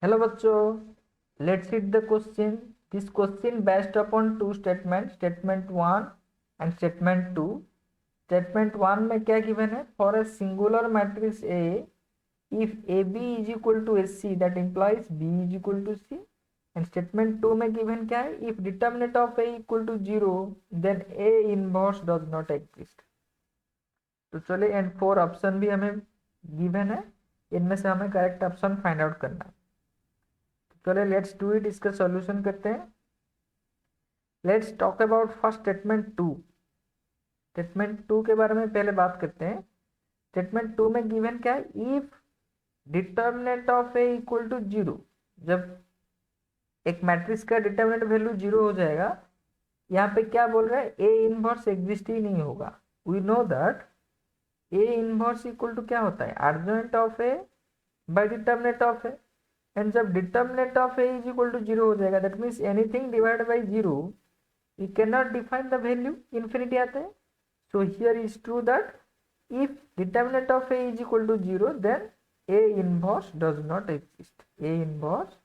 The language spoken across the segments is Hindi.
हेलो बच्चों, let's read the question. This question based upon two statement, statement one and statement two. Statement one में क्या गिवन है? For a singular matrix A, if A B is equal to A C, that implies B is equal to C. And statement two में गिवन क्या है? If determinant of A equal to zero, then A inverse does not exist. तो चलिए, एंड फोर ऑप्शन भी हमें गिवन है, इनमें से हमें करेक्ट ऑप्शन फाइंड आउट करना है. चलिए लेट्स डू इट, इसका सॉल्यूशन करते हैं. Let's talk about first statement two. Statement two के बारे में पहले बात करते हैं. स्टेटमेंट टू में गिवन क्या है? If determinant of A equal to zero. जब एक मैट्रिक्स का डिटर्मिनेंट वैल्यू जीरो हो जाएगा, यहाँ पे क्या बोल रहा है? ए इनवर्स एग्जिस्ट ही नहीं होगा. We know that A inverse equal to क्या होता है? Adjoint of A by determinant of A. And जब determinant of A is equal to zero हो जाएगा, that means anything divide by zero, we cannot define the value, infinity आता है. So here is true that if determinant of a is equal to 0, then a inverse does not exist. A inverse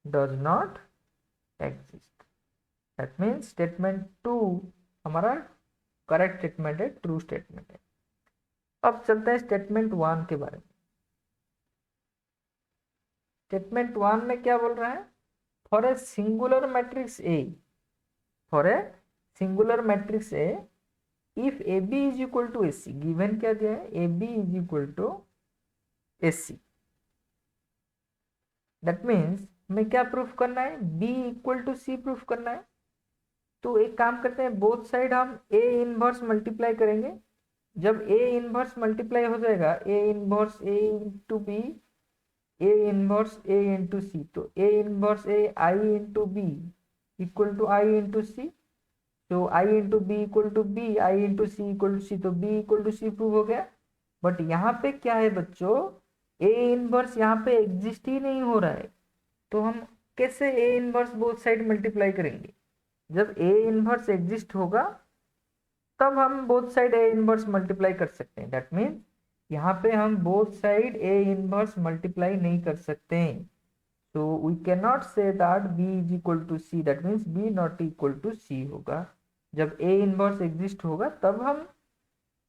does not exist. That means statement 2 हमारा करेक्ट स्टेटमेंट है, ट्रू स्टेटमेंट है. अब चलते हैं स्टेटमेंट 1 के बारे में. स्टेटमेंट 1 में क्या बोल रहा है? For a singular matrix A, for a singular matrix A, if A B is equal to A C. Given क्या दिया है? A B is equal to A C. That means हमें क्या प्रूफ करना है? B equal to C proof करना है. तो एक काम करते हैं, बोथ साइड हम ए इनवर्स मल्टीप्लाई करेंगे. जब ए इनवर्स मल्टीप्लाई हो जाएगा, A inverse A into B, A inverse A into C, तो A inverse A I into B equal to I into C. तो I into B equal to B, I into C equal to C, तो B equal to C prove हो गया. बट यहाँ पे क्या है बच्चों? ए इनवर्स यहाँ पे एग्जिस्ट ही नहीं हो रहा है. तो हम कैसे A inverse both side multiply करेंगे? जब ए इनवर्स एग्जिस्ट होगा, तब हम both side A inverse multiply कर सकते हैं. दैट मीन्स यहाँ पे हम both side A inverse multiply नहीं कर सकते हैं. तो we can not say that B is equal to C. That means B not equal to C होगा. जब ए इनवर्स एग्जिस्ट होगा, तब हम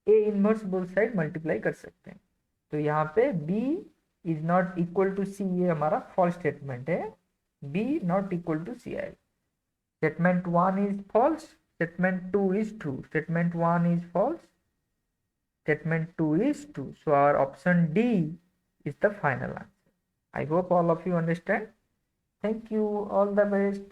A inverse both side multiply कर सकते हैं. तो यहाँ पे B is not equal to C, ये हमारा फॉल्स स्टेटमेंट है. B not equal to C I. Statement 1 is false, statement 2 is true. Statement 1 is false, statement 2 is true. So our option D is the final answer. I hope all of you understand. Thank you. All the best.